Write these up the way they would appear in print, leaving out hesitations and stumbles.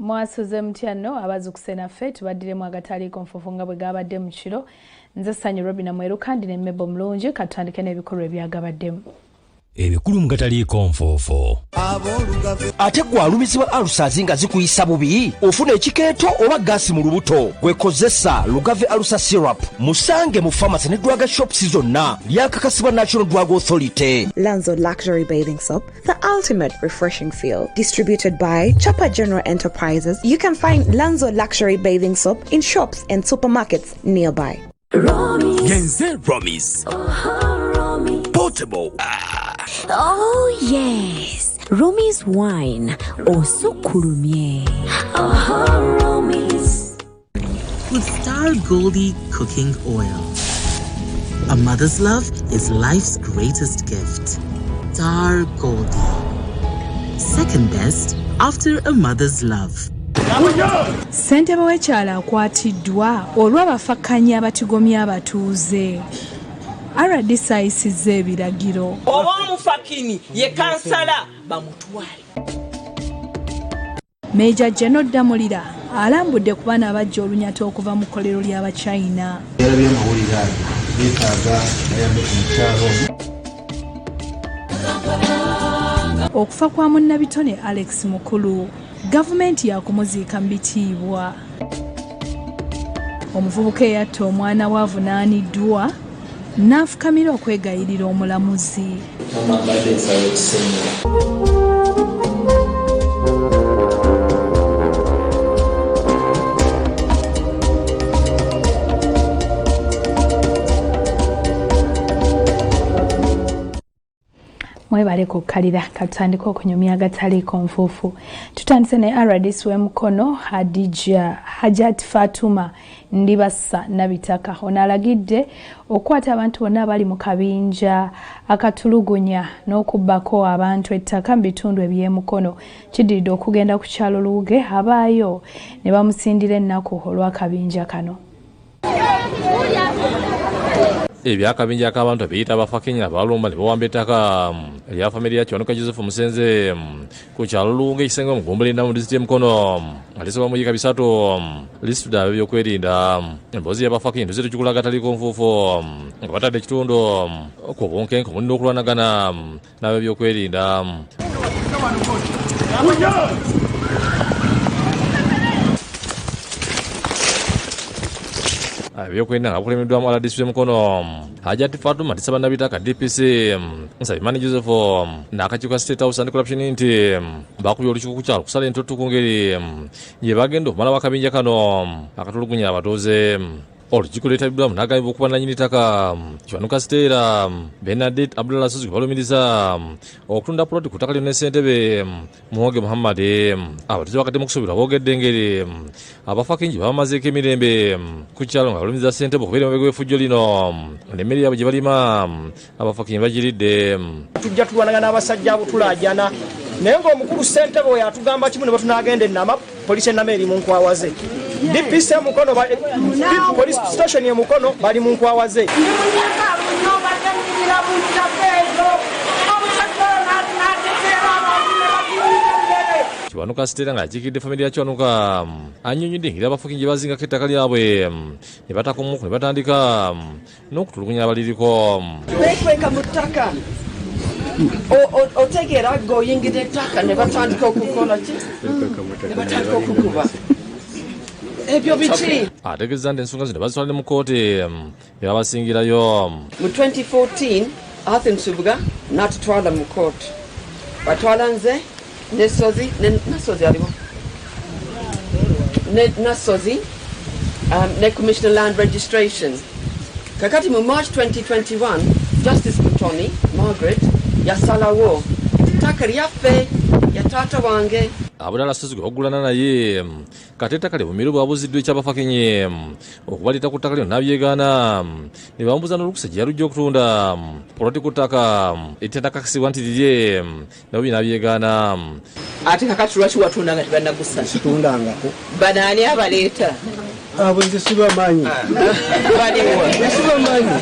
Mwasuze mtyano abazukuse naffe tubaddiremu agataliiko nfufu nga bwe gabadde mu kiro. Nze Sanyu Robina Mweru kandi ne Mebo Mulungi katandike n'ebikolwa ebyagabaddemu. Ebikulu mu gataliiko nfufu. Ate gwe alumizibwa alusazi nga zikuyisa bubi ofuna ekikeeto oba gaasi mu lubuto gwekozesa Lugave Alusa Syrup musange mu pharmacy ne drug shops zonna lyakakasibwa National Drug Authority. Lanzo Luxury Bathing Soap, the ultimate refreshing feel. Distributed by Chapa General Enterprises. You can find Lanzo Luxury Bathing Soap in shops and supermarkets nearby. Genze Romis. Portable. Oh yes, Romi's wine. Osukurumye. Romi's. With Star Goldie cooking oil. A mother's love is life's greatest gift. Star Goldie. Second best after a mother's love. Ssentebe w'ekyalo akwatiddwa olw'abafakkanya abatigomya abatuuze. RDC ayisizza ebiragiro. Oba omufakini ye kansala bamutwale. Major General Damulira alambudde ku baana abajja olunyata okuva mu kkolero ly'Abachina. Okufa kwa munnabitone Alex Mukulu, gavumenti yakumuziika mu bitiibwa. Omuvubuka eyatta omwana we avunaaniddwa n'afukamira okwegayirira omulamuzi. Mwebale kukkalira katandika okunyumya agataliiko nfuufu. Tutandise ne RDC w'Emukono Hajat Fatuma Ndibasa Nabitaka ono alagidde okukwata abantu bonna abali mu kabinja akatulugunya n'okubbako abantu ettaka mu bitundu eby'Emukono. Kiddiridde okugenda ku kyalo Luuge abaayo ne bamusindira ennaku olw'akabinja kano. Ebyakabinja k'abantu biyita abafakenya balumba ne bawamba ettaka erya famire ya Kiwanuka Joseph Musenze ku kyalo Luuge ekisenga mu Gombolinda mu disitulikiti y'Emukono nga lisoba mu bika 3 lisituda ebyokwerinda emboozi y'abafakenya tuzze tukikola agataliiko nfuufu nga batadde ekitundu ku bunkenke omuli n'okulwanagana n'ab'ebyokwerinda. Ebyokwerinda nga bukulemeddwamu RDC w'Emukono Hajat Fatuma Ndibasa Nabitaka DPC Nsabimani Joseph n'akakiiko ka State House and Corruption nti bakubye olukiiko ku kyalo kusala entutu ku ngeri gye bagenda okumalawo akabinja kano akatulugunya abatuuze. Olukiiko lwetabiddwamu n'agambibwa okuba nannyini ttaka Kiwanuka Stella Bernadette Abdullah Suzuki balumiriza okutunda puloti ku ttaka lyonna Ssentebe Muhoge Muhammad. Abatuuze bakadde mu kusuubirwa boogedde engeri abafakingi bamazeeko emirembe ku kyalo nga balumiriza Ssentebe okubeera emabega w'effujjo lino n'emmere yaabwe gye balima abafakingi bagiridde. Tujja tulwanagana n'abasajja abo tulaajana naye ng'omukulu Ssentebe oyo atugamba kimu ne bwe tunaagenda ennama poliisi ennama eri mu nkwawa ze. DPC Mukono police station ya Mukono bali mu nkwawa ze. Kiwanuka Stella nga akiikidde famire ya Kiwanuka annyonnyodde engeri abafukingi gye bazingako ettaka lyabwe ne batakomuku ne batandika n'okutulugunya abaliriko. Beekweka mu ttaka otegeera ng'oyingira ettaka ne batandika okukola ki? Ne batandika okukuba. Ebyo biki? Ategeeza nti ensonga zino bazitwalire mu kkooti ne babasingirayo. Mu 2014 Arthur Nsubuga n'atutwala mu kkooti. Batwala nze Nasozi aliwo Nasozi ne Commissioner Land Registration. Kakati mu March 2021 Justice Mutoni Margaret yasalawo ettaka lyaffe ya taata wange. Abulala Suzuki bagulana naye kati ettaka lye bumiru bwabuziddwa ekyabafakenye okubaliita ku ttaka lyo n'abyegaana ne bambuza n'olukusa gye yalujja okutunda poloti ku ttaka ettendakakasibwa nti lirye nabo bye n'abyegaana. Ate kakati lwaki watunda nga tebannagusa? Situndangako. Banaani abaleeta? Abo nze sibamanyi. Baliwo. Sibamanyi.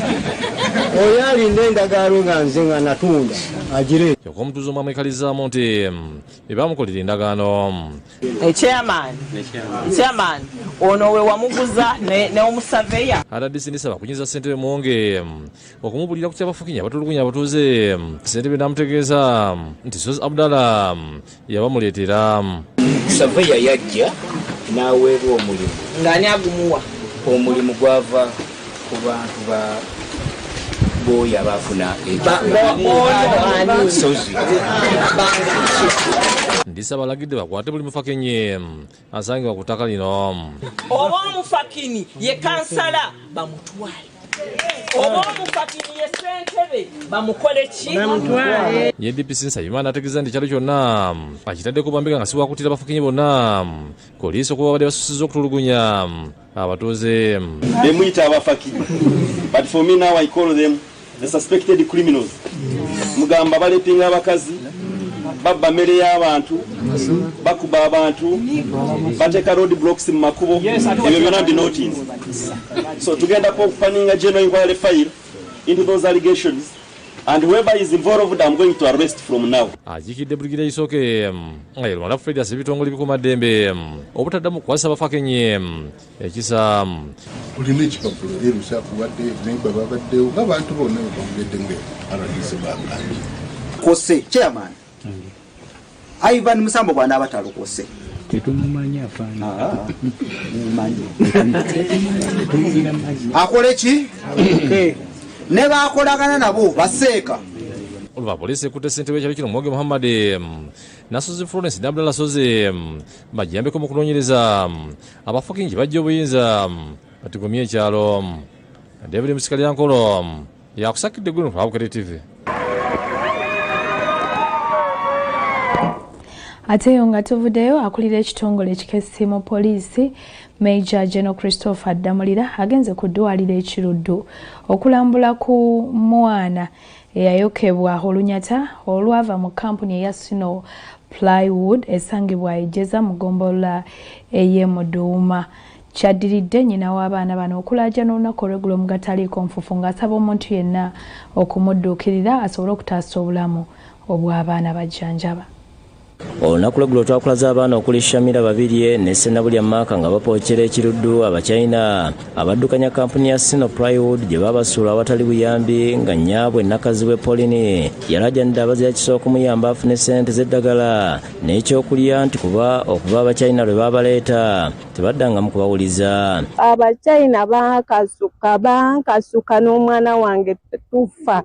oyalinde endagaano nga nze nga natunda agire omutuuze omwe amwekalizaamu nti ebamukolera endagaano. Chairman ono we wamuguza n'omusaveya RDC nisaba kunyiza ssentebe Muwonge okumubulira ku kyabafukinya abatulugunya abatuuze. Ssentebe n'amutegeeza nti Sozi Abdallah yabamuleetera. Saveya yajja n'aweebwa omulimu ng'ani agumuwa omulimu gwava ku bantu ba boya abafuna Sozi. Ndisaba balagidde bakwate buli mufakenye asangibwa ku ttaka lino. oba omufakini ye kansala bamutwale oba omufakini ye ssentebe bamukole ki. Ye DPC Nsabimana ategeeza nti ekyalo kyonna akitaddeko bambika nga si wakutira abafukinyi bonna poliisi okuba badde basusiza okutulugunya abatuuze. Bemuyita abafakinyi, but for me now I call them the suspected criminals. Mugamba balepinga abakazi, babba mmere y'abantu, bakuba abantu, bateeka road blocks mu makubo, ebyo byonna binotinze. So tugenda opening a general inquiry file into those allegations, and whoever is involved I'm going to arrest from now. Ajikidde Brigadier Isooke Rwanda Fred asaba ebitongole bikumaddembe obutaddamu kukwasa abafakenye ekisa. Ulina ekipapula erusa kuwadde nebba babaddewo ng'abantu bonna bamugedde nge RDC bagambye. Kose chairman Ivan Musambo bwana abatalokose tetumumanyi afaana akole ki ne bakolagana nabo baseeka. Oluva poliisi ekutte ssentebe w'ekyalo kino Muwonge Muhammad nasozi Florence ne Abdallah Sozi bajjambeko mu kunoonyereza abafukinyi gye bajja obuyinza batigomye ekyalo. David Musikalyankolo yakusakidde gwe mu Habukere TV. Ate yo nga tuvuddeyo akulira ekitongole ekikessi mu poliisi Major General Christopher Damulira agenze ku ddwaliro ekiruddu okulambula ku mwana eyayokebwa olunyata olwava mu kampuni eya Sino Plywood esangibwa ejeza mu ggombolola ey'e Muduuma. Kyaddiridde nnyina w'abaana bano okulaajana olunaku olw'eggulo mu gataliiko nfufu ng'asaba omuntu yenna okumudduukirira asobole okutaasa obulamu obw'abaana bajjanjaba. Olunaku lw'eggulo twakulaza abaana okuli Shamira babiri ne Ssenabulya Maka nga bapookera ekiruddu Abachina abaddukanya kampuni ya Sino Plywood gye babasuula awatali buyambi nga nnyabwe Nakazi we Pauline yalaajanidde abazi yakisooka okumuyamba afune ssente z'eddagala n'ekyokulya nti kuba okuva Abachina lwe babaleeta tebaddangamu kubawuliza. Abachina bankasuka n'omwana wange tufa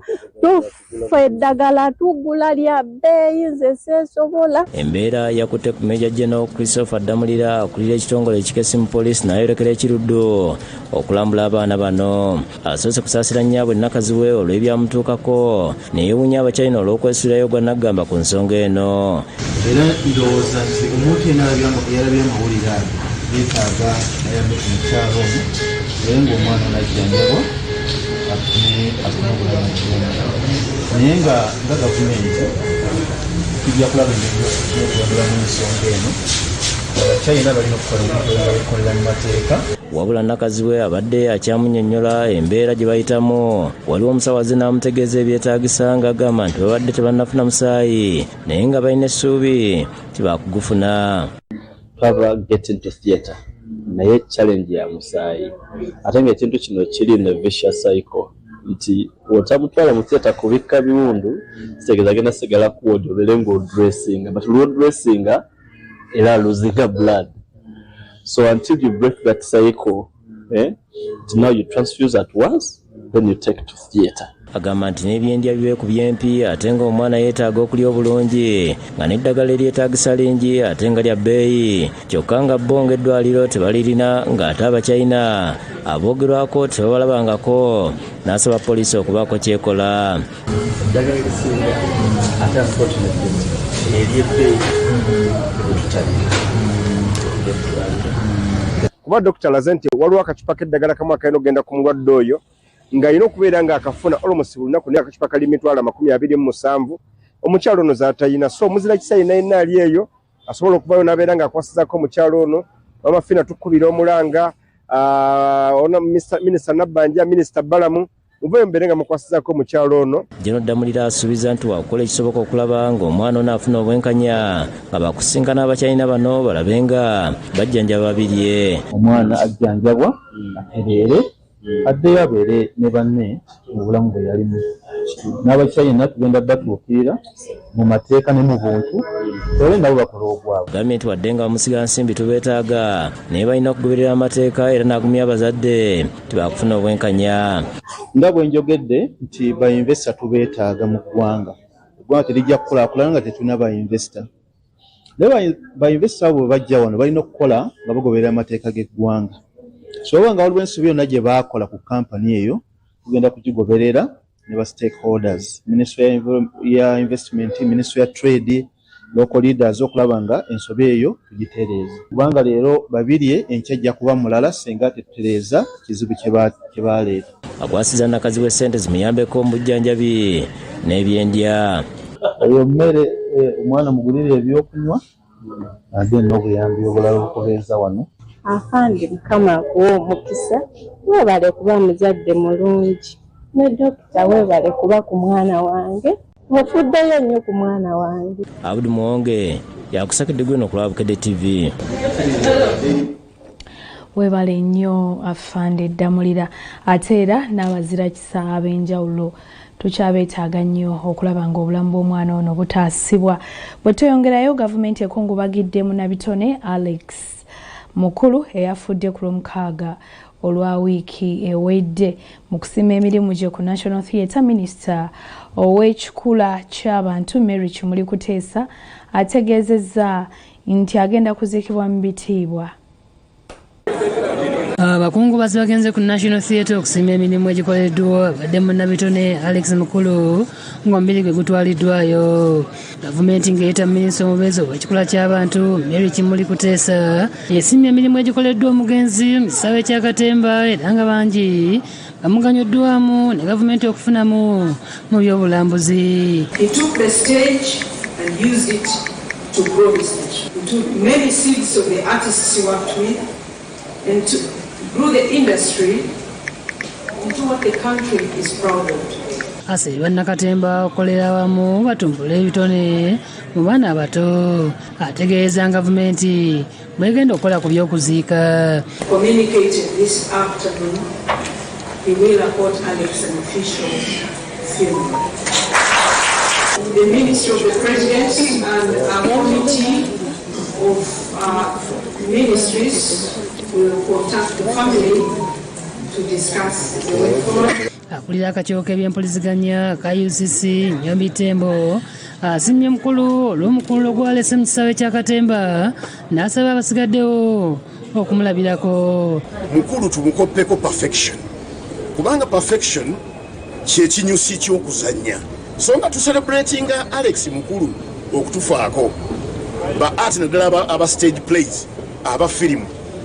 eddagala tugula lya bbeeyi nze seesobola. Embeera yakutte ku Major General Christopher Damulira akulira ekitongole ekikessi mu poliisi n'ayolekera ekiruddu okulambula abaana bano. Asoose kusaasira nnyabwe Nakazi we olw'ebyamutuukako neyeewuunya Abachina olw'okwesuulirayo gwa Naggamba ku nsonga eno. Era ndowooza nti omuntu yenna yalabye amawulire ago yeetaaga ayambe ku mukyalo omu naye ng'omwana onajjanjabwa afune obulamu bulungi. Naye nga gavumenti tujja kulaba ebyokulamu ensonga eno Abachina balina okukola ebintu nga bikolera mu mateeka. Wabula Nakazi we abadde akyamunnyonnyola embeera gye bayitamu. Waliwo omusawaze n'amutegeeza ebyetaagisa ng'agamba nti babadde tebannafuna musaayi naye nga balina essuubi tibaakugufuna. Twava get into theatre naye challenge ya musaayi ate ng'ekintu kino kiri ne vicious cycle nti otamutwala mu theatre kubikka biwundu kitegeeza agenda sigala kuwodi obere ng'odressinga but olw'odressinga era losing blood. So until you break that cycle, now you transfuse at once, then you take to theatre. Agamba nti n'ebyendya bibeekubye empi ate ng'omwana yeetaaga okulya obulungi nga n'eddagala eryetaagisa lingi ate nga lya bbeeyi kyokka nga bo ng'eddwaliro tebalirina ng'ate Abachina aboogerwako tebabalabangako n'asaba poliisi okubaako kyekola. Eddagala erisinga ate unfortunately ery'ebbeeyi kuba Dr. Lazenti waliwo akacupa k'eddagala kamu akalina okugenda ku mulwadde oyo ng'alina okubeera ng'akafuna almost buli lunaku naye akacupa kali emitwalo 27. Omukyalo ono z'atayina so omuzira kisa yenna ali eyo asobola okubayo n'abeera ng'akwasizako omukyalo ono. Bamafina tukubira omulanga Minisita Nabbanja, Minisita Balamu muve mbere nga mukwasizako mukyalo ono. Jeno Damulira asuubiza nti wakola ekisoboka okulaba ng'omwana ono afuna obwenkanya nga bakusinkana abakyalina bano balabe nga bajjanjaba babirye. Omwana ajjanjabwa atereere addeyo abeere ne banne mu bulamu bwe yalimu. N'abakyalina tugenda batuukirira mu mateeka ne mu buntu era nabo bakola obwabwe. Gavumenti wadde nga bamusiga nsimbi tubeetaaga naye balina okugoberera amateeka era n'agumya abazadde tibakufuna obwenkanya. Nga bwe njogedde nti bainvesita tubeetaaga mu ggwanga. Eggwanga terijja kukulaakulana nga tetulina bainvesita. Naye bainvesita abo bwe bajja wano balina okukola nga bagoberera amateeka g'eggwanga. So nga waliwo ensobi yonna gye baakola ku kampani eyo tugenda kugigoberera ne ba stakeholders, Ministry ya Investment, Ministry ya Trade, local leaders okulaba nga ensobi eyo tugitereeza. Kubanga leero babirye enkya kuba mulala senga tetereeza kizibu kye baleeta. Akwasiza nakazi w'essente zimuyambeko mu bujjanjabi n'ebyendya. Eyo mmere omwana mugulire ebyokunywa ate n'obuyambi obulala obukoleeza wano. Afande Mukama akuwa omukisa, weebale kuba muzadde mulungi. Ne dokita weebale kuba ku mwana wange. Ofuddeyo nnyo ku mwana wange. Abudi Muwonge yakusakidde gwino okulaba Bukedde TV. Weebale nnyo Afande Damulira ate era n'abazira kisa ab'enjawulo tukyabeetaaga nnyo okulaba ng'obulamu bw'omwana ono butaasibwa. Bwe tweyongerayo gavumenti ekungubagidde Munabitone Alex Mukulu eyafudde ku Lwomukaaga olwa wiiki ewedde mu kusima emirimu gye ku National Theatre. Minister ow'ekikula ky'abantu Mary Kimuli Kuteesa ategeezezza nti agenda kuziikibwa mu bitiibwa. Abakungubazi bagenze ku National Theatre okusima emirimu egikoleddwa badde Munabitone Alex Mukulu ng'omubiri gwe gutwaliddwayo. Gavumenti ng'eyita minisita omubeezi ow'ekikula ky'abantu Mary Kimuli Kuteesa yesimye emirimu egikoleddwa omugenzi mu kisaawe kya Katemba era nga bangi bamuganyuddwamu ne gavumenti okufunamu mu byobulambuzi. He took the stage and used it to grow his nation. He took many seeds of the artists he worked with and to grow the industry into what the country is proud of. Asiri bannakatemba okolera awamu batumbula ebitone mu baana abato. Ategeeza gavumenti bwegenda okukola ku by'okuziika. Communicating this afternoon, he will report Alex an official funeral. The Ministry of the President and a committee of ministries will contact the family to discuss the way forward. Akulira akakiiko k'ebyempuliziganya ka UCC Nyombi Tembo asimye mukulu olw'omukulu gwalese mu kisaawe kya Katemba n'asaba abasigaddewo okumulabirako. Mukulu tumukoppeko perfection kubanga perfection kyekinyusi ky'okuzannya. So nga tucelebratinga Alex Mukulu okutufaako ba art naddala aba stage plays aba film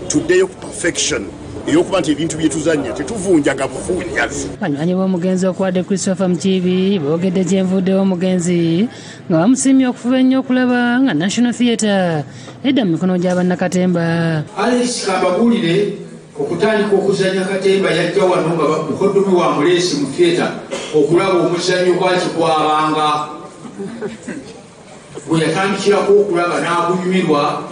tuddeyo ku perfection eyokuba nti ebintu byetuzannya tetuvunjaga bufunyazi. Banywanyi b'omugenzi okwadde Christopher Mukiibi boogedde gyenvuddewo omugenzi nga bamusiimye okufuba ennyo okulaba nga National Theatre edda mu mikono gy'abannakatemba. Alex Kambabuulire okutandika okuzannya Katemba yajja wano nga mukoddomi wa muleesi mu theatre okulaba omuzannyo gwaki gwabanga. Bwe yatandikirako okulaba n'agunyumirwa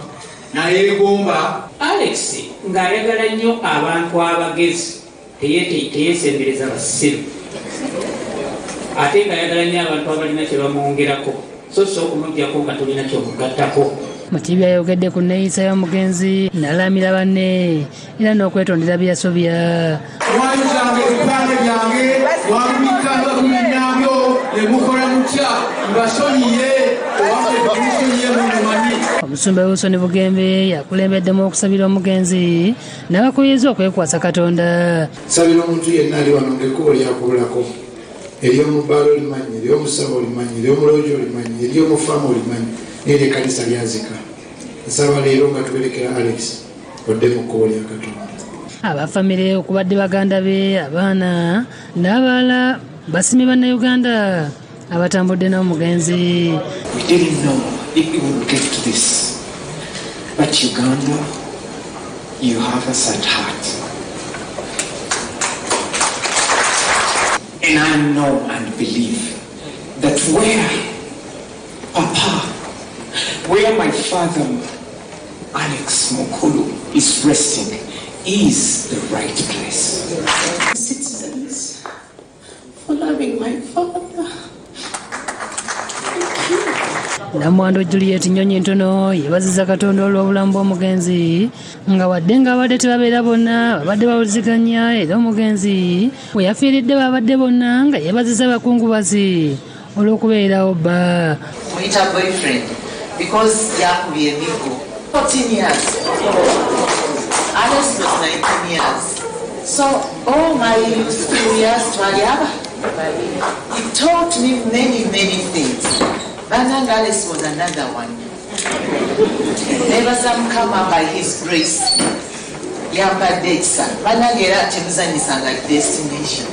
n'ayeegomba. Alex ng'ayagala nnyo abantu abagezi teyeesembereza basiru ate ng'ayagala nnyo abantu abalina kye bamwongerako so okumuggyako nga tulina kyomugattako. Mukiibi ayogedde ku nneeyisa y'omugenzi n'alaamira banne era n'okwetondera bye yasobya. Mwanyu zange ebipande byange mwabibikanga ku minnabyo ne mukola mutya mbasonyiye owange temusonyiye mumanyi. Omusumba Wilson Bugembe yakulembeddemu okusabira omugenzi n'abakubiriza okwekwasa Katonda. Sabira omuntu yenna ali wano ng'ekkubo lyakubulako ery'omubbaala olimanyi, ery'omusaba olimanyi, ery'omulooji olimanyi, ery'omufama olimanyi n'eryo ekkanisa lyazika. Nsaba leero nga tuberekera Alex odde mu kkubo lya Katonda. Abafamire okubadde baganda be abaana n'abalala basimye bannayuganda abatambudde n'omugenzi. We didn't know if it would get to this, but Uganda, you have us at heart. And I know and believe that where my father, Alex Mukulu, is resting is the right place. Citizens, for loving my father. Namwando Juliet Nyonyi Ntono yebaziza Katonda olw'obulamu bw'omugenzi nga wadde ng'abadde tebabeera bonna babadde bawuliziganya era omugenzi we yafiiridde babadde bonna nga yebaziza bakungubazi olw'okubeerawo bba. Muyita boyfriend because yakubye emigo 14 years. Alice was 19 years. So all my school years twaliaba. He taught me many things. Bananga Alice was another one. Never some come up by his grace. Yamba Dexa. Banagera temuzanyisanga destination.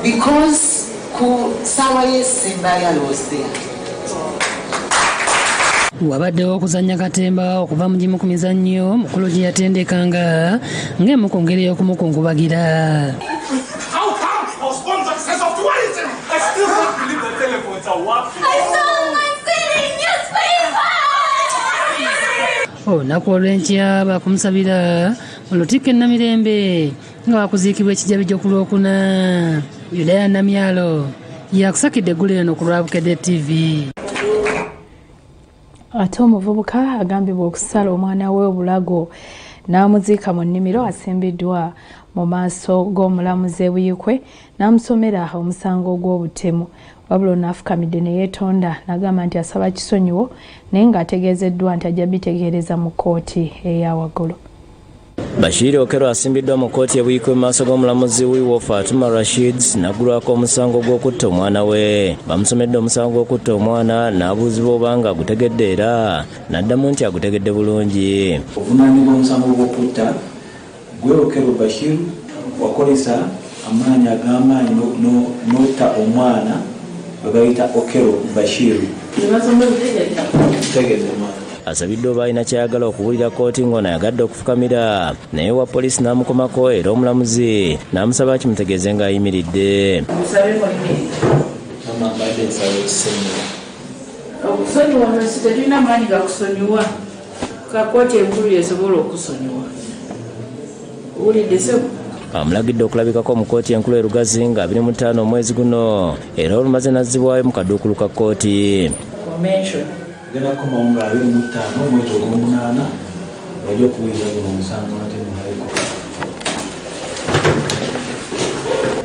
Because ku Sawaye Simbayal was there. Wabaddewo okuzannya katemba okuva mu gimu ku mizannyo mukulu gye yatendekanga ng'emu ku ngeri y'okumukungubagira. Olunaku olw'enkya bakumusabira mu Lutikko e Namirembe nga bakuziikibwa ekijabijjo ku Lwokuna. Yudaya Namyalo yakusakidde eggulu eno ku Lwabukedde TV. Ate omuvubuka agambibwa okusala omwana we obulago n'amuziika mu nnimiro asimbiddwa mu maaso g'omulamuzi e Buyikwe n'amusomera omusango gw'obutemu. Wabula n'afukamidde ne yeetonda n'agamba nti asaba kisonyiwo naye ng'ategeezeddwa nti ajja bitegeereza mu kkooti eya waggulu. Bashir Okero asimbiddwa mu kkooti e Buyikwe mu maaso g'omulamuzi Wiwo Fatuma Rashid n'aggulwako omusango gw'okutta omwana we. Bamusomedde omusango gw'okutta omwana n'abuuzibwa obanga agutegedde era n'addamu nti agutegedde bulungi. Obuvunaanyizibwa omusango gw'okutta gwe Okero Bashir wakozesa amaanyi ag'amaanyi n'otta omwana we bayita Okero Bashir. Tegedde omwana. Asabidde oba alina kyayagala okuwulira kkooti ng'ono ayagadde okufukamira naye wa poliisi n'amukomako era omulamuzi n'amusaba kimutegeeze ng'ayimiridde. Okusonyiwa nsi tetulina maanyi ga kusonyiwa ka kkooti enkulu esobola okusonyiwa. Owulidde sebo? Amulagidde okulabikako mu kkooti enkulu e Lugazi nga 25 omwezi guno era olumaze nazzibwayo mu kaduukulu ka kkooti. Gena koma unga 25 mwezi ogw'omunaana wajja okuwulira guno omusango ate munaliko.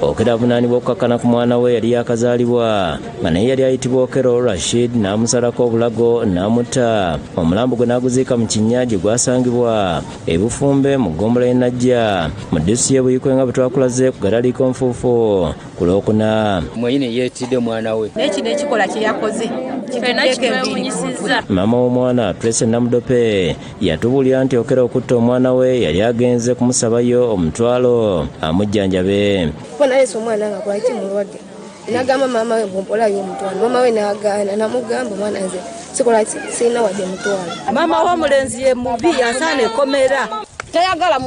Okero avunaanibwa okukakkana ku mwana we yali yakazaalibwa nga naye yali ayitibwa Okero Rashid n'amusalako obulago n'amutta. Omulambo gwe n'aguziika mu kinnya gye gwasangibwa e Bufumbe mu ggombolola y'e Najja mu disitulikiti y'e Buyikwe nga bwe twakulaze ku Galaliko Nfuufu ku Lwokuna. Mwenyini yeetidde mwana we. N'ekino ekikola kye yakoze Maama w'omwana Tracy Namudope yatubuulira nti Okero okutta omwana we yali agenze kumusabayo omutwalo amujjanjabe. Naye omwana nga kwaki mulwadde nagamba maama we bompolayo omutwalo. Maama we n'agaana namugamba omwana nze sikola sirina wadde mutwalo. Maama w'omulenzi ye mubi asaana ekomera tayagala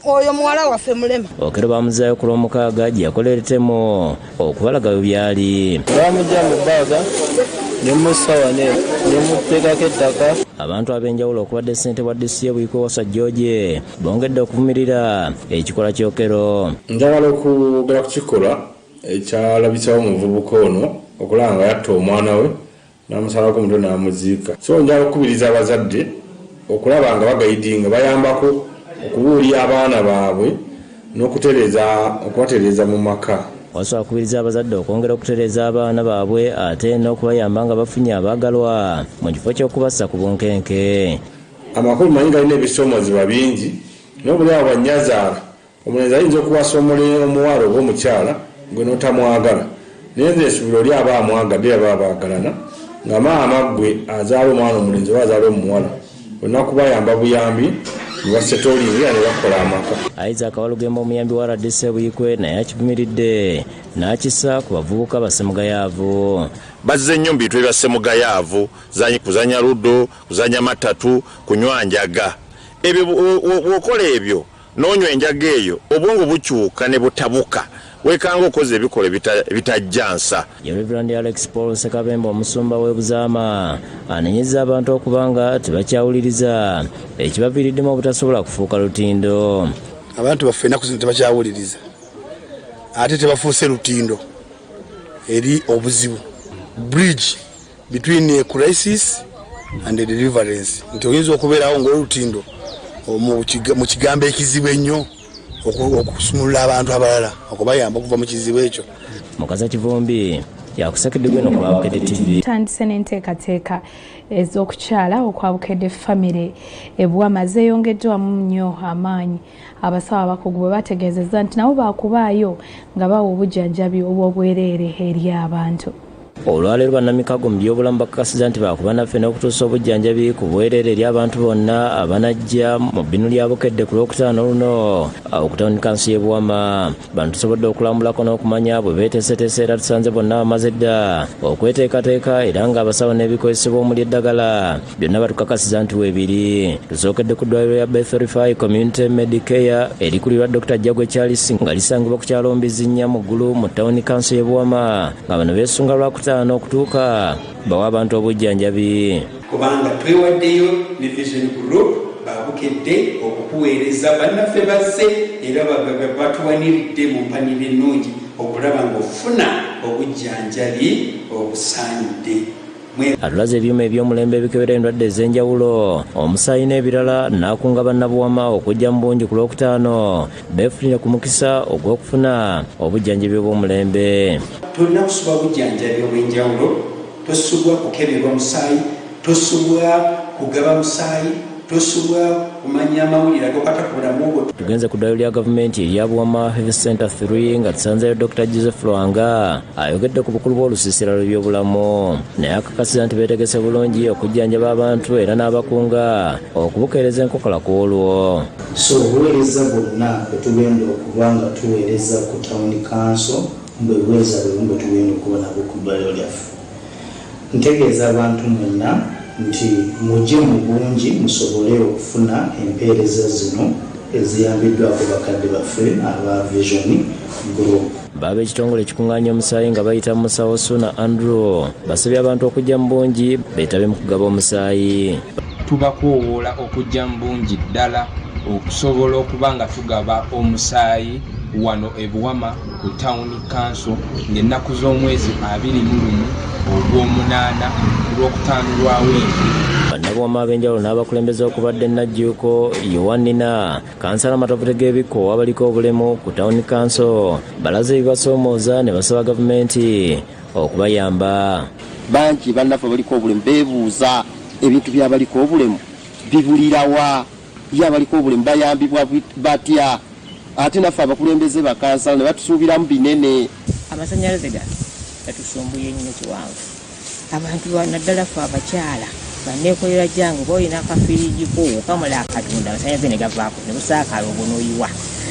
oyo muwala waffe mulema. Okero bamuzaayo ku Lwomukaaga gye yakolera ettemu okubalaga we byali. Bamujja mu bbaaga ne musawa ne muteekako ettaka. Abantu ab'enjawulo okubadde ssente bwa disitulikiti y'e Buyikwe Wasa George bongedde okuvumirira ekikola ky'Okero. Njagala okugera ku kikolwa ekyalabisaawo omuvubuka ono okulaba nga yatta omwana we n'amusalako omutwe n'amuziika. So njagala okukubiriza abazadde okulaba nga bagayidinga bayambako okubuulira abaana baabwe n'okubatereeza mu maka. Wasobola kubiriza abazadde okwongera okutereeza abaana baabwe ate n'okubayamba nga bafunye abaagalwa mu kifo ky'okubassa ku bunkenke. Amakulu manyi galina ebisoomozebwa bingi n'obuli abo bannyazaala omulenzi ayinza okuwasa omuwala oba omukyala gwe n'otamwagala naye nze esuubira oli aba amwagadde aba abaagalana nga maama gwe azaala omwana omulenzi oba azaala omuwala olina kubayamba buyambi basetolingira ne bakola amaka. Isaac Walugembe omuyambi wa RDC e Buyikwe naye akivumiridde n'akisa ku bavubuka basemugayaavu. Bazze nnyo mu bintu ebya semugayaavu, kuzanya ludo, kuzanya matatu, kunywa njaga. Ebyo bw'okola ebyo n'onywa enjaga eyo obwongo bukyuka ne butabuka wekanga okoze ebikole bitajjansa. Reverend Alex Paul Sekabembe omusumba w'e Buzaama anenyezza abantu okubanga tebakyawuliriza ekibaviiriddemu obutasobola kufuuka lutindo. Abantu baffe ennaku zino tebakyawuliriza ate tebafuuse lutindo eri obuzibu. Bridge between a crisis and a deliverance. Nti oyinza okubeerawo ng'olutindo mu kigambo ekizibu ennyo okusumulula abantu abalala okubayamba okuva mu kizibu ekyo. Mukaza Kivumbi yakusekeddwe no kwa Bukedde TV. Tandise n'enteekateeka ez'okukyala okwa Bukedde family Ebuwama zeeyongeddwamu nnyo amaanyi. Abasawo abakugu bwe bategeezezza nti nabo baakubaayo nga bawa obujjanjabi obw'obwereere eri abantu. Olwaleero bannamikago mu by'obulamu bakakasiza nti baakuba naffe n'okutuusa obujjanjabi ku bwereere eri abantu bonna abanajja mu bbinu lya Bukedde ku Lwokutaano luno okutawuni kansi y'e Buwama. Bano tusobodde okulambulako n'okumanya bwe beeteeseteese era tusanze bonna bamaze dda okweteekateeka era ng'abasawo n'ebikozesebwa omuli eddagala byonna batukakasiza nti weebiri. Tusookedde ku ddwaliro lya Bethel Community Medicare erikulirwa Dr. Jagwe Charles nga lisangibwa ku kyalo Mbizinnya mu ggulu mu tawuni kansi y'e Buwama nga bano beesunga Lwakutaano okutuuka bawa abantu obujjanjabi. Kubanga twewaddeyo ne Vision Group Bukedde okukuweereza bannaffe bazze era batuwaniridde mu mpaniro ennungi okulaba ng'ofuna obujjanjabi obusaanidde. Atulaze ebyuma eby'omulembe ebikebera endwadde ez'enjawulo omusaayi n'ebirala n'akunga bannabuwama okujja mu bungi ku Lwokutaano beefunire ku mukisa ogw'okufuna obujjanjabi obw'omulembe. Tolina kusubwa bujjanjabi obw'enjawulo, tosubwa kukeberwa musaayi, tosubwa kugaba musaayi, tosubwa kumanya amawulire agokata ku bulamu bwo. Tugenze ku ddwaliro lya gavumenti erya Buwama Health Center 3 nga tusanzeyo Dr. Joseph Lwanga ayogedde ku bukulu bw'olusiisira lw'ebyobulamu naye akakasiza nti beetegese bulungi okujjanjaba abantu era n'abakunga okubukeereza enkokola ku olwo. So obuweereza bwonna bwe tugenda okuba nga tuweereza ku Town Council bwe buweereza bwe tugenda okuba nabwo ku ddwaliro lyaffe. Ntegeeza abantu mwenna nti mujje mu bungi musobole okufuna empeereza zino eziyambiddwako bakadde baffe aba Vision Group. Baba ekitongole ekikuŋŋaanya omusaayi nga bayita mu musawo Suna Andrew basabye abantu okujja mu bungi beetabe mu kugaba omusaayi. Tubakoowoola okujja mu bungi ddala okusobola okuba nga tugaba omusaayi wano e Buwama ku Town Council ng'ennaku z'omwezi 21 ogw'omunaana ku Lwokutaano lwawezi. Bannabuwama ab'enjawulo n'abakulembeze okubadde Najjuuko Yowanina kansala Matovu Tegeebiko abaliko obulemu ku Town Council balaze ebibasoomooza ne basaba gavumenti okubayamba. Bangi bannaffe abaliko obulemu beebuuza ebintu by'abaliko obulemu bibulirawa, ye abaliko obulemu bayambibwa batya ate naffe abakulembeze bakansala ne batusuubiramu binene. Amasannyalaze gatusumbuye nnyo kiwanvu. Abantu naddala ffe abakyala banneekolera jangu b'olina akafiriigiko okamula akatunda amasannyalaze ne gavaako ne busaakaala obunoyiwa.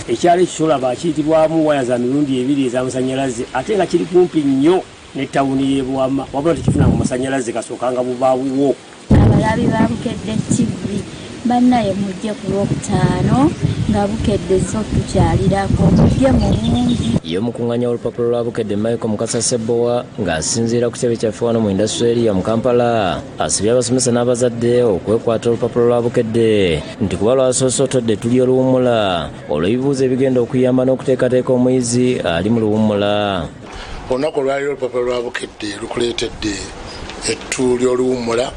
Ekyalo ekisola baakiyitibwamu waya za mirundi 2 ez'amasannyalaze ate nga kiri kumpi nnyo ne tawuni y'e Buwama wabula tekifunanga amasannyalaze gasookanga bubaabuwo. Abalabi ba Bukedde TV bannaye mujje ku Lwokutaano nga Bukedde zo tukyalirako mujje mu bungi. Ye omukuŋŋaanya w'olupapula lwa Bukedde Michael Mukasa Sebowa ng'asinziira ku kitebe kyaffe wano mu indasitule ya mu Kampala asibye abasomesa n'abazadde okwekwata olupapula lwa Bukedde nti kuba lwasoosotodde tuli oluwummula olw'ebibuuzo ebigenda okuyamba n'okuteekateeka omuyizi ali mu luwummula. Olunaku olwaliro olupapula lwa Bukedde lukuleetedde ettu ly'oluwummula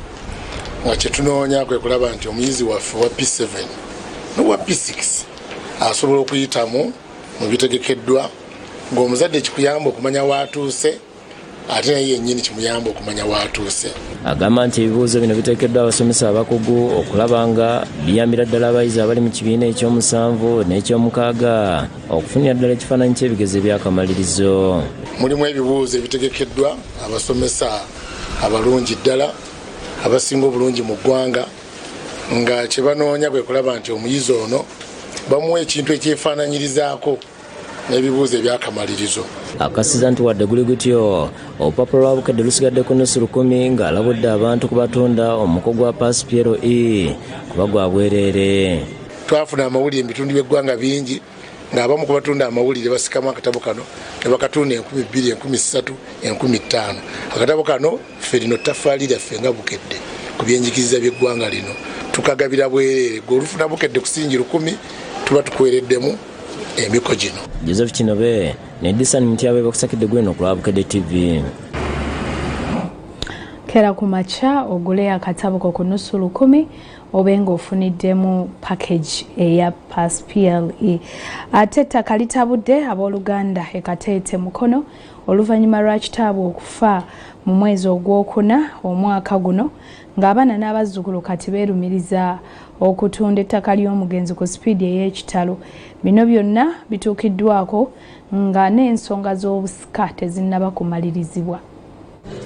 nga kyetunoonya kwe kulaba nti omuyizi waffe wa P7 n'owa P6 asobola okuyitamu mu bitegekeddwa ng'omuzadde kikuyamba okumanya waatuuse ate naye yennyini kimuyamba okumanya waatuuse. Agamba nti ebibuuzo bino biteekeddwa abasomesa abakugu okulaba nga biyambira ddala abayizi abali mu kibiina ekyomusanvu n'ekyomukaaga okufunira ddala ekifaananyi ky'ebigezo ebyakamalirizo. Mulimu ebibuuzo ebitegekeddwa abasomesa abalungi ddala abasinga obulungi mu ggwanga nga kye banoonya kwe kulaba nti omuyizi ono bamuwa ekintu ekyefaananyirizaako n'ebibuuzo ebyakamalirizo. Akasiza nti wadde guli gutyo olupapula lwa Bukedde lusigadde ku nnusu 10 ng'alabudde abantu ku batunda omuko gwa paasi PLE kuba gwa bwereere. Twafuna amawulire mu bitundu by'eggwanga bingi ng'abamu ku batunda amawulire basikamu akatabo kano ne bakatunda 2,000, 3,000, 5,000. Akatabo kano ffe lino ttaffaali lyaffe nga Bukedde ku byenjigiriza by'eggwanga lino tukagabira bwereere. Gwe olufuna Bukedde ku siringi 10 tuba tukuwereddemu emiko gino. Joseph Kinobe ne Disan Mutyabe bakusakidde gweno ku Bukedde TV. Kera kumacha ogule akatabo ko ku nusu 10 obenga ofuniddemu package eya Pass PLE. Ate ettaka litabudde abooluganda ekateete mukono oluvannyuma lwa kitaabu okufa mu mwezi ogwokuna omwaka guno ng'abaana n'abazzukulu kati beerumiriza okutunda ettaka ly'omugenzi ku sipiidi ey'ekitalo. Bino byonna bituukiddwako nga n'ensonga z'obusika tezinnaba kumalirizibwa.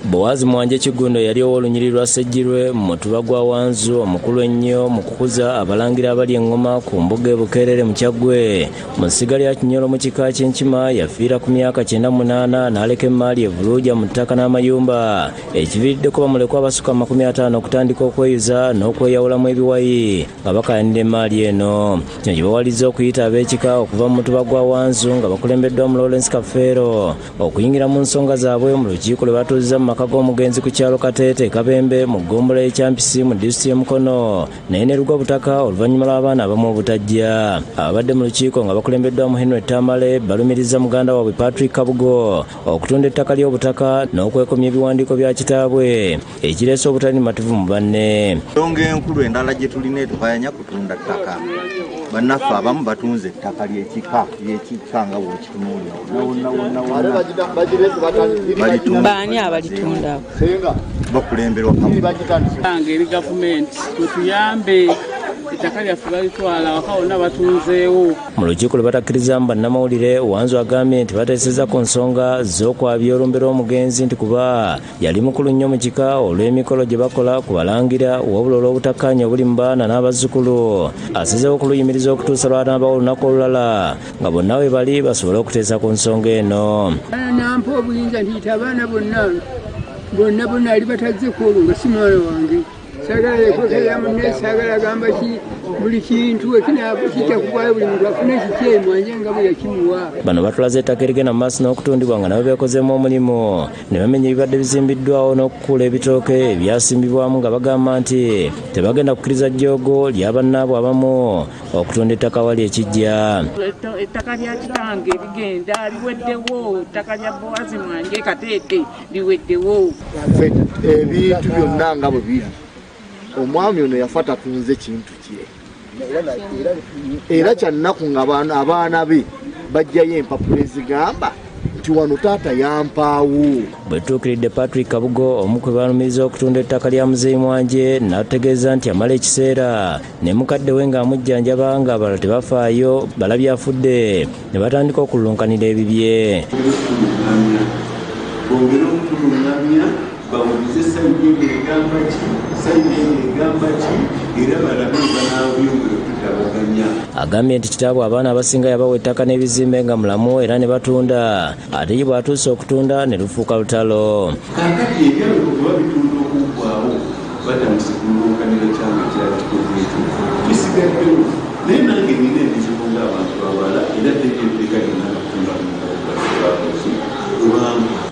Bowazi Mwanje Kigundo yali ow'olunyiri lwa Ssejjirwe mu mutuba gwa Wanzu omukulu ennyo mu kukuza abalangira abali engoma ku mbuga e Bukeerere mu Kyaggwe. Mu ssiga lya Kinyolo mu kika ky'Enkima yafiira ku myaka 98 n'aleka emmaali evuluuja mu ttaka n'amayumba ekiviiriddeko bamulekwa abasukka 50 okutandika okweyuza n'okweyawulamu ebiwayi nga bakayanira emmaali eno. Kino gye bawaliza okuyita ab'ekika okuva mu mutuba gwa Wanzu nga bakulembeddwa mu Lawrence Kafeero okuyingira mu nsonga zaabwe mu lukiiko lwe batuuziza mu maka g'omugenzi ku kyalo Kateete Kabembe mu ggombolola y'Ekyampisi mu disitulikiti y'e Mukono naye ne lugwa butaka oluvannyuma lw'abaana abamu obutajja. Ababadde mu lukiiko nga bakulembeddwa mu Henry Tamale balumiriza muganda waabwe Patrick Kabugo okutunda ettaka ly'obutaka n'okwekomya ebiwandiiko bya kitaabwe ekireese obutali matuvu mu banne. Ensonga enkulu endala gye tulina etuvayanya kutunda ttaka. Bannaffe abamu batunze ettaka ly'ekika nga bw'okitunuulira. Baani abalitunda bakulemberwa eri gavumenti twetuyambe ettaka lyaffe balitwala waka wonna batunzeewo. Mu lukiiko lwe batakkirizamu bannamawulire, Wanzu agambye nti bateeseza ku nsonga z'okwabya olumbe lw'omugenzi nti kuba yali mukulu nnyo mu kika olw'emikolo gye bakola ku balangira wabula olw'obutakkaanya obuli mu baana n'abazzukulu. Asazeewo okuluyimiriza okutuusa lw'anaaba olunaku olulala nga bonna we bali basobole okuteesa ku nsonga eno. Nampa obuyinza nti abaana bonna ali batazze kwolwo nga si mwana wange. Sagala yekwekera munne sagala gamba buli kintu ekinaakukijja kukwayo buli muntu afune kikyemu anje nga bwe yakimuwa. Bano batulaze ettaka erigenda mu maaso n'okutundibwa nga nabo beekozeemu omulimu ne bamenya ebibadde bizimbiddwawo n'okukula ebitooke ebyasimbibwamu nga bagamba nti tebagenda kukkiriza jjoogo lya bannaabwe abamu okutunda ettaka wali ekijja. Ettaka lya kitange ligenda liweddewo, ettaka lya Bowazi Mwanje Kateete liweddewo. Ebintu byonna nga bwe biri omwami ono yafa tatunze kintu kye era kyannaku nga abaana be bajjayo empapula ezigamba nti wano taata yampaawo. Bwe tutuukiridde Patrick Kabugo omu kwe balumiriza okutunda ettaka lya Muzeeyi Mwanje n'ategeeza nti amala ekiseera ne mukadde we ng'amujjanjaba nga abalala tebafaayo balabye afudde ne batandika okulunkanira ebibye. Bongera okutulungamya bawulize sayidi egamba ki sayidi egamba ki era balabe banabyongera tutabaganya. Agambye nti kitaabwe abaana abasinga yabawa ettaka n'ebizimbe nga mulamu era ne batunda ate ye bw'atuuse okutunda ne lufuuka lutalo. Kaakati ebyalo kuba bitunda okuggwaawo batandise kulunkanira kyanga kyakikoze ekyo kisigaddewo naye nange nina ebizibu ng'abantu abala era tegeddeka lina batunda mubakozi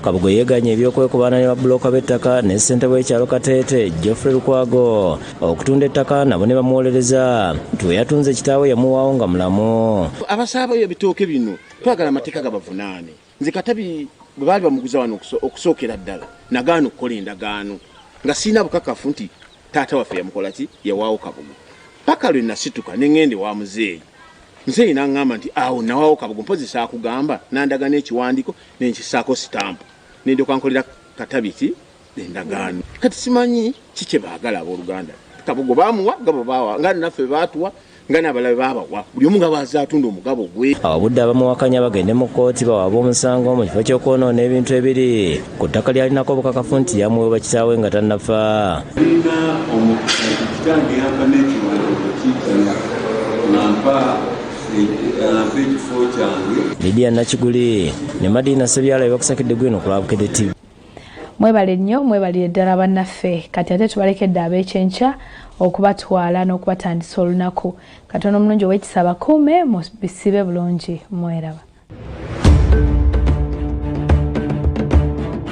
Kabugo yeeganye ebyokwekubaana ne babulooka b'ettaka ne ssentebe w'ekyalo Kateete Geoffrey Lukwago okutunda ettaka nabo ne bamuwolereza nti we yatunze kitaawe yamuwaawo nga mulamu. Abasaabayo ebitooke bino twagala amateeka gabavunaane. Nze Katabi bwe baali bamuguza wano okusookera ddala nagaana okukola endagaano nga siina bukakafu nti taata waffe yamukola ki yawaawo Kabugo. Paka lwe nasituka ne ŋŋende wa Muzeeyi. Muzeeyi n'aŋŋamba nti awo nawaawo Kabugo mpozi saakugamba nandaga n'ekiwandiiko nenkisaako sitampu nendyoka nkolera Katabi ki endagaano. Kati simanyi kikye baagala abooluganda. Kabugo baamuwa gabo baawa nga naffe baatuwa nga n'abalabe baabawa buli omu nga baaza atunda omugabo gwe. Ababudde abamuwakanya bagende mu kkooti bawaaba omusango mu kifo ky'okwonoona ebintu ebiri ku ttaka lyalinako obukakafu nti yamuweebwa kitaawe nga tannafa. Nina kitange yampa n'ekiwandiiko kijja nampa ekifo kyange. Lydia Nakiguli ne Madina Sebyala bakusakidde gwino ku Bukedde TV. mwebale nnyo mwebalire ddala bannaffe kati ate tubalekedde ab'ekyenkya okubatwala n'okubatandisa olunaku katono omulungi ow'ekisaba kuume mu bisibe bulungi mweraba.